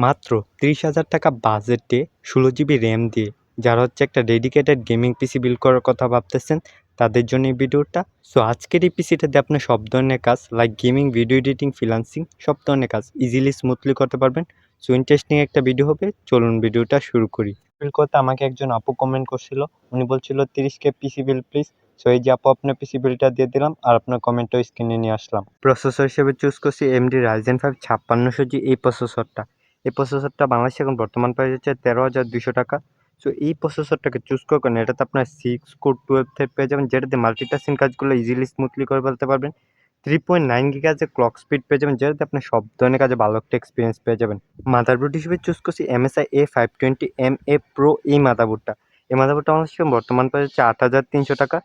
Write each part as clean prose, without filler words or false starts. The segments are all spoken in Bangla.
মাত্র ৩০,০০০ টাকা বাজেটে ১৬ জিবি র্যাম দিয়ে যারা একটা ডেডিকেটেড গেমিং পিসি বিল্ড করার কথা ভাবতেছেন তাদের জন্য এই ভিডিওটা। সো আজকের এই পিসিটা দিয়ে আপনি সব ধরনের কাজ like gaming, video editing, freelancing সব ধরনের কাজ ইজিলি স্মুথলি করতে পারবেন। সো ইন্টারেস্টিং একটা ভিডিও হবে, চলুন ভিডিওটা শুরু করি। বিল্ড করতে আমাকে একজন আপু কমেন্ট করছিল, উনি বলছিল 30K PC build please. So এই যে আপু আপনার পিসি বিলটা দিয়ে দিলাম আর আপনার কমেন্টও স্ক্রিনে নিয়ে আসলাম। প্রসেসর হিসেবে চুজ করছি এমডি রাইজেন 5 5600G এই প্রসেসরটা। এই প্রসেসরটা বাংলাদেশে এখন বর্তমান প্রাইস হচ্ছে 13,200 টাকা। সো এই প্রসেসরটাকে চুজ করেন, এটাতে আপনার 6 কোর 12 থ্রেড পেয়ে যাবেন, যেটাতে মাল্টিটাস্কিং কাজগুলো ইজিলি স্মুথলি করে ফেলতে পারবেন। 3.9 গিগাহার্টজের ক্লক স্পিড পেয়ে যাবেন, যেটাতে আপনি সব ধরনের কাজে ভালো একটা এক্সপিরিয়েন্স পেয়ে যাবেন। মাদারবোর্ড হিসেবে চুজ করছি MSI A520MA Pro এই মাদারবোর্ডটা। এই মাদারবোর্ডটা বাংলাদেশে বর্তমান প্রাইস হচ্ছে 8,300 টাকা।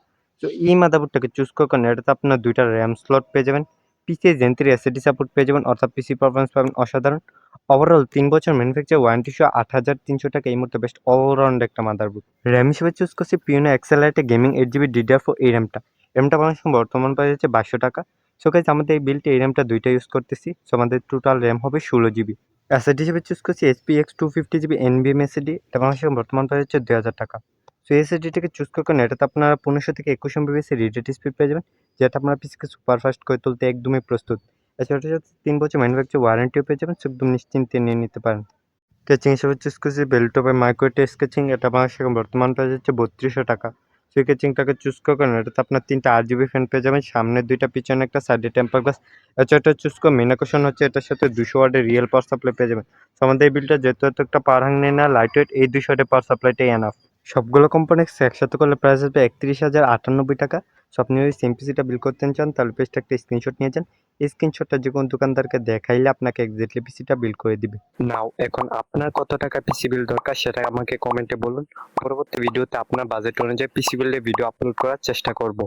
তো এই মাদারবোর্ডটাকে চুজ করেন, এটাতে আপনার 2টা র্যাম স্লট পেয়ে যাবেন, পিসি Zen 3 এসএসডি সাপোর্ট পেয়ে যাবেন, অর্থাৎ পিসি পারফরমেন্স পাবেন অসাধারণ। ওভারঅল 3 বছর ম্যানুফ্যাকচার ওয়ারেন্টি সহ 8,300 টাকা এই মুহূর্তে বেস্ট অলরাউন্ড একটা মাদারবোর্ড। র্যাম হিসেবে চুজ করছি পিওনো এক্সেলারেটে গেমিং 8 জিবি DDR4 এই র্যামটা বাংলাদেশে বর্তমান প্রাইস হচ্ছে 2200 টাকা। সো গাইস আমাদের এই বিলটা এই র্যামটা দুইটা ইউজ করতেছি। সো আমাদের টোটাল র্যাম হবে 16 জিবি। এসএসডি হিসেবে চুজ করছি HPX 250 জিবি NVMe এসএসডি, এটা বাংলাদেশে বর্তমান প্রাইস হচ্ছে 2000 টাকা। সো এসএসডিটাকে চুজ করেন, এটাতে আপনারা 1500 থেকে 2100 MB রিড স্পিড পেয়ে যাবেন, যেটা আপনার পিসিকে সুপারফাস্ট করে তুলতে একদমই প্রস্তুত। এছাড়া এটার সাথে 3 বছর ম্যানুফ্যাকচার ওয়ারেন্টিও পেয়ে যাবেন, সো একদম নিশ্চিন্তে নিয়ে নিতে পারেন। স্কেচিং হিসেবে চুজ করছি বেলটপের মাইক্রোটেক স্কেচিং, এটা বাংলাদেশে বর্তমান প্রাইস হচ্ছে 3200 টাকা। সো এই স্কেচিংটাকে চুজ করেন, এটাতে আপনার 3টা 8 জিবি ফ্যান পেয়ে যাবেন, সামনে 2টা পিছনে একটা, সাইডে টেম্পার গ্লাস। এছাড়া এটা চুজ করে মেন আকর্ষণ হচ্ছে এটার সাথে 200 ওয়াটের রিয়েল পাওয়ার সাপ্লাই পেয়ে যাবেন। সো আমাদের এই বিলটা যেহেতু এত একটা পাওয়ার হাং নেই না, লাইট ওয়েট, এই 200 ওয়াটের পাওয়ার সাপ্লাইটাই এনাফ। সবগুলো কোম্পানিক্স একসাথে করলে প্রাইস আসবে 31,098 টাকা। সো আপনি যদি সেম পিসিটা বিল করতে চান তাহলে পেজটা একটা স্ক্রিনশট নিয়ে যান। এই স্ক্রিনশটটা যে কোনো দোকানদারকে দেখাইলে আপনাকে এক্স্যাক্টলি পিসিটা বিল করে দিবে। নাও এখন আপনার কত টাকা পিসি বিল দরকার সেটা আমাকে কমেন্টে বলুন। পরবর্তী ভিডিওতে আপনার বাজেট অনুযায়ী পিসি বিলের ভিডিও আপলোড করার চেষ্টা করব।